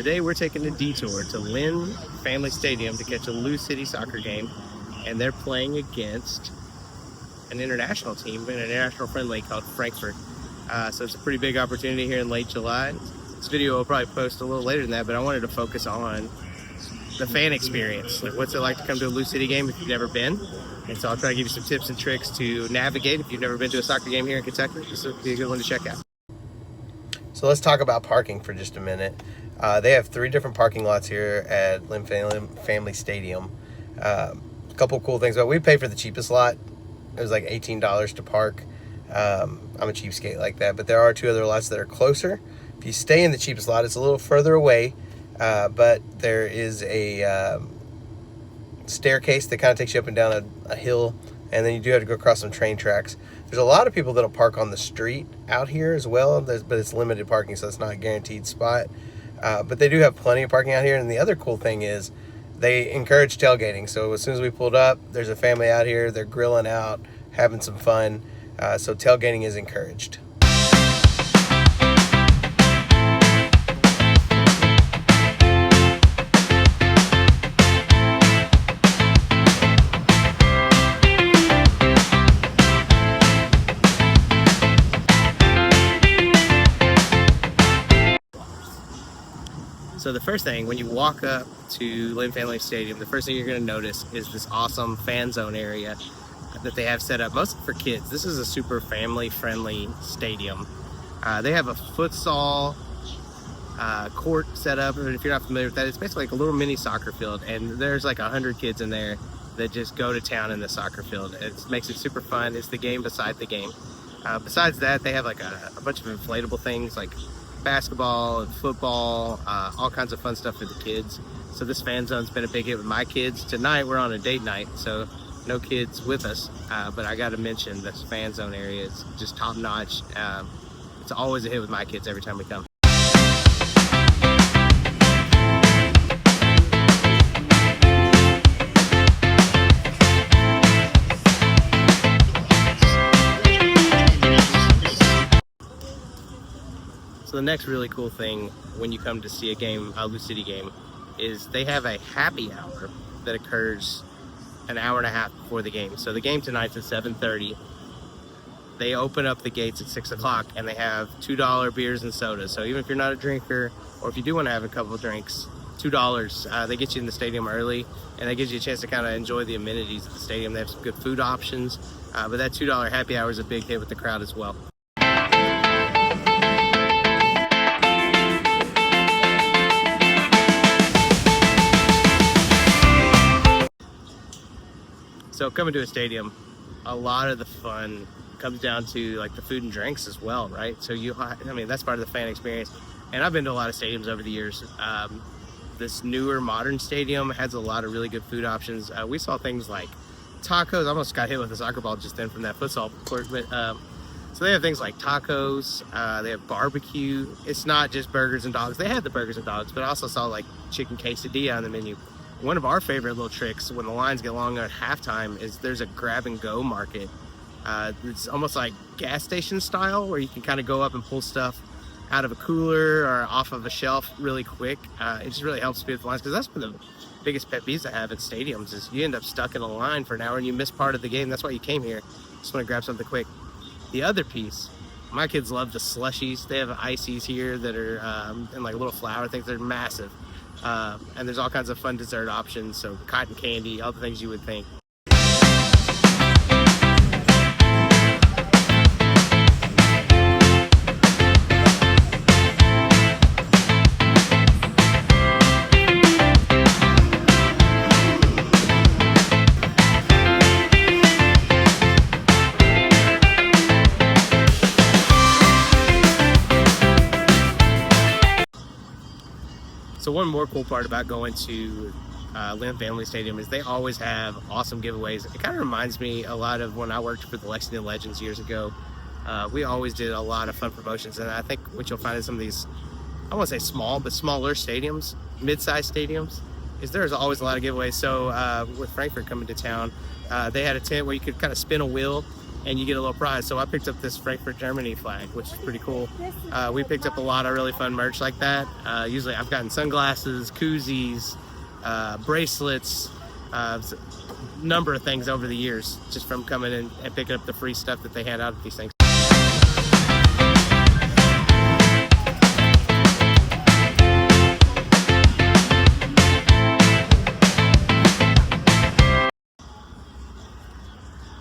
Today we're taking a detour to Lynn Family Stadium to catch a LouCity soccer game, and they're playing against an international team, an international friendly called Frankfurt. So it's a pretty big opportunity here in late July. This video will probably post a little later than that, but I wanted to focus on the fan experience. Like, what's it like to come to a LouCity game if you've never been? And so I'll try to give you some tips and tricks to navigate if you've never been to a soccer game here in Kentucky. This will be a good one to check out. So let's talk about parking for just a minute. They have 3 different parking lots here at Lynn Family Stadium. A couple cool things, but we paid for the cheapest lot. It was like $18 to park. I'm a cheapskate like that, but there are 2 other lots that are closer. If you stay in the cheapest lot, it's a little further away, but there is a staircase that kind of takes you up and down a hill, and then you do have to go across some train tracks. There's a lot of people that'll park on the street out here as well, but it's limited parking, so it's not a guaranteed spot. But they do have plenty of parking out here, and the other cool thing is they encourage tailgating. So as soon as we pulled up, there's a family out here, they're grilling out, having some fun, so tailgating is encouraged. So the first thing, when you walk up to Lynn Family Stadium, the first thing you're going to notice is this awesome fan zone area that they have set up, mostly for kids. This is a super family-friendly stadium. They have a futsal court set up, and if you're not familiar with that, it's basically like a little mini soccer field, and there's like 100 kids in there that just go to town in the soccer field. It makes it super fun. It's the game beside the game. Besides that, they have like a bunch of inflatable things like basketball and football, all kinds of fun stuff for the kids. So this fan zone's been a big hit with my kids. Tonight we're on a date night, so no kids with us, but I got to mention this fan zone area is just top notch. It's always a hit with my kids every time we come. So the next really cool thing when you come to see a game, a LouCity game, is they have a happy hour that occurs an hour and a half before the game. So the game tonight's at 7:30. They open up the gates at 6 o'clock, and they have $2 beers and sodas. So even if you're not a drinker, or if you do want to have a couple of drinks, $2. They get you in the stadium early, and that gives you a chance to kind of enjoy the amenities of the stadium. They have some good food options, but that $2 happy hour is a big hit with the crowd as well. So coming to a stadium, a lot of the fun comes down to like the food and drinks as well, right? So that's part of the fan experience. And I've been to a lot of stadiums over the years. This newer modern stadium has a lot of really good food options. We saw things like tacos. I almost got hit with a soccer ball just then from that futsal court. But so they have things like tacos. They have barbecue. It's not just burgers and dogs. They had the burgers and dogs, but I also saw like chicken quesadilla on the menu. One of our favorite little tricks when the lines get long at halftime is there's a grab and go market. It's almost like gas station style where you can kind of go up and pull stuff out of a cooler or off of a shelf really quick. It just really helps speed up the lines, because that's one of the biggest pet peeves I have at stadiums is you end up stuck in a line for an hour and you miss part of the game. That's why you came here. Just want to grab something quick. The other piece, my kids love the slushies. They have ices here that are in like little flower things. They're massive. And there's all kinds of fun dessert options, so cotton candy, all the things you would think. So one more cool part about going to Lynn Family Stadium is they always have awesome giveaways. It kind of reminds me a lot of when I worked for the Lexington Legends years ago. We always did a lot of fun promotions, and I think what you'll find in some of these, I won't say small, but smaller stadiums, mid-sized stadiums, is there's always a lot of giveaways. So with Frankfurt coming to town, they had a tent where you could kind of spin a wheel and you get a little prize. So I picked up this Frankfurt, Germany flag, which is pretty cool. We picked up a lot of really fun merch like that. Usually I've gotten sunglasses, koozies, bracelets, number of things over the years just from coming in and picking up the free stuff that they hand out at these things.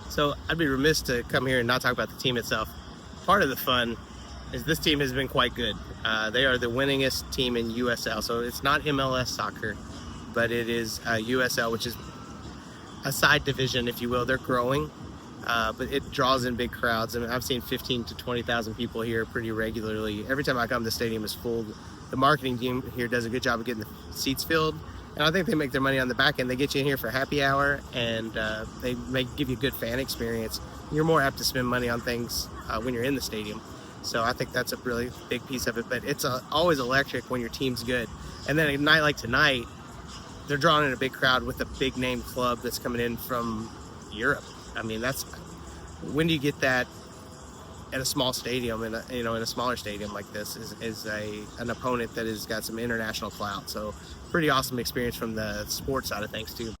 So I'd be remiss to come here and not talk about the team itself. Part of the fun is this team has been quite good. They are the winningest team in USL. So it's not MLS soccer, but it is USL, which is a side division, if you will. They're growing, but it draws in big crowds. I mean, I've seen 15 to 20,000 people here pretty regularly. Every time I come, the stadium is full. The marketing team here does a good job of getting the seats filled. And I think they make their money on the back end. They get you in here for happy hour, and they give you a good fan experience. You're more apt to spend money on things when you're in the stadium. So I think that's a really big piece of it. But it's always electric when your team's good. And then a night like tonight, they're drawing in a big crowd with a big name club that's coming in from Europe. I mean, when do you get that at a small stadium, in a smaller stadium like this, is an opponent that has got some international clout. So pretty awesome experience from the sports side of things too.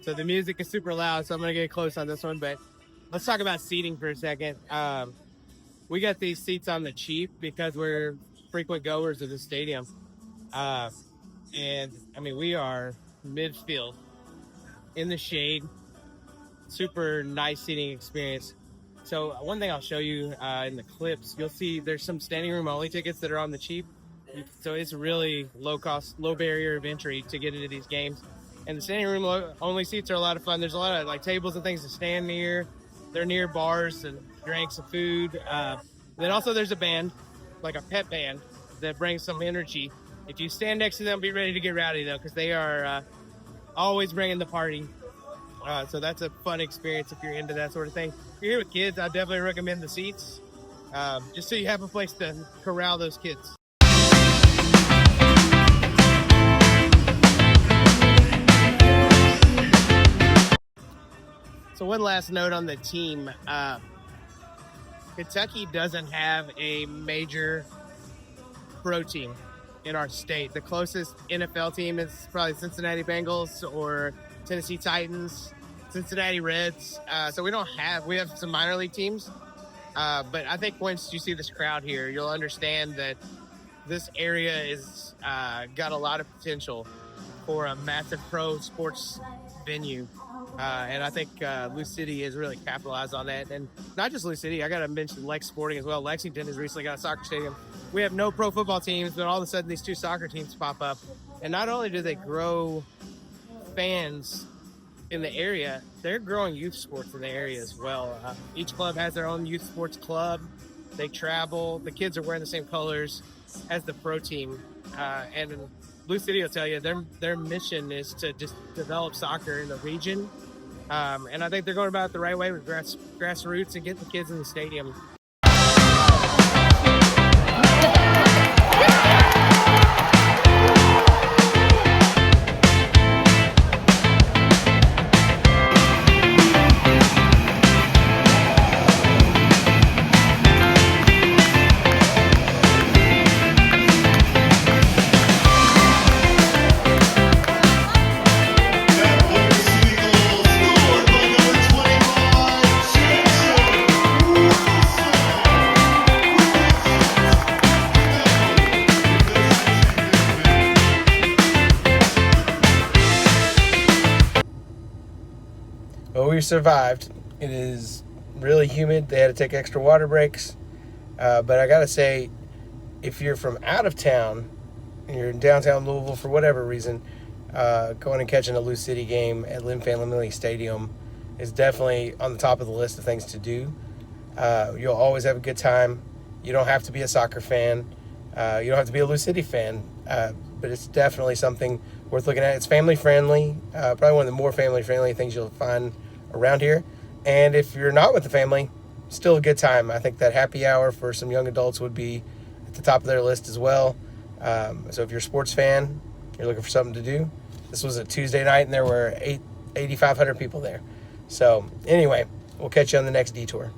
So the music is super loud, so I'm gonna get close on this one, but let's talk about seating for a second. We got these seats on the cheap because we're frequent goers of the stadium. And I mean, we are midfield in the shade, super nice seating experience. So one thing I'll show you in the clips, you'll see there's some standing room only tickets that are on the cheap. So it's really low cost, low barrier of entry to get into these games. And the standing room only seats are a lot of fun. There's a lot of like tables and things to stand near. They're near bars and drinks and food. Then also there's a band, like a pep band, that brings some energy. If you stand next to them, be ready to get rowdy though, because they are always bringing the party. So that's a fun experience if you're into that sort of thing. If you're here with kids, I definitely recommend the seats, just so you have a place to corral those kids. So one last note on the team. Kentucky doesn't have a major pro team in our state. The closest NFL team is probably Cincinnati Bengals or Tennessee Titans, Cincinnati Reds. So we have some minor league teams. But I think once you see this crowd here, you'll understand that this area is got a lot of potential for a massive pro sports venue. And I think LouCity has really capitalized on that. And not just LouCity, I got to mention Lex Sporting as well. Lexington has recently got a soccer stadium. We have no pro football teams, but all of a sudden these two soccer teams pop up. And not only do they grow fans in the area, they're growing youth sports in the area as well. Each club has their own youth sports club. They travel. The kids are wearing the same colors as the pro team. And LouCity will tell you their mission is to just develop soccer in the region. And I think they're going about it the right way with grassroots and getting the kids in the stadium. Well, we survived. It is really humid. They had to take extra water breaks. But I got to say, if you're from out of town and you're in downtown Louisville for whatever reason, going and catching a LouCity game at Lynn Family Stadium is definitely on the top of the list of things to do. You'll always have a good time. You don't have to be a soccer fan. You don't have to be a LouCity fan. But it's definitely something worth looking at. It's family friendly, probably one of the more family friendly things you'll find around here. And if you're not with the family, still a good time. I think that happy hour for some young adults would be at the top of their list as well. So if you're a sports fan, you're looking for something to do. This was a Tuesday night, and there were 8,500 people there. So anyway, we'll catch you on the next detour.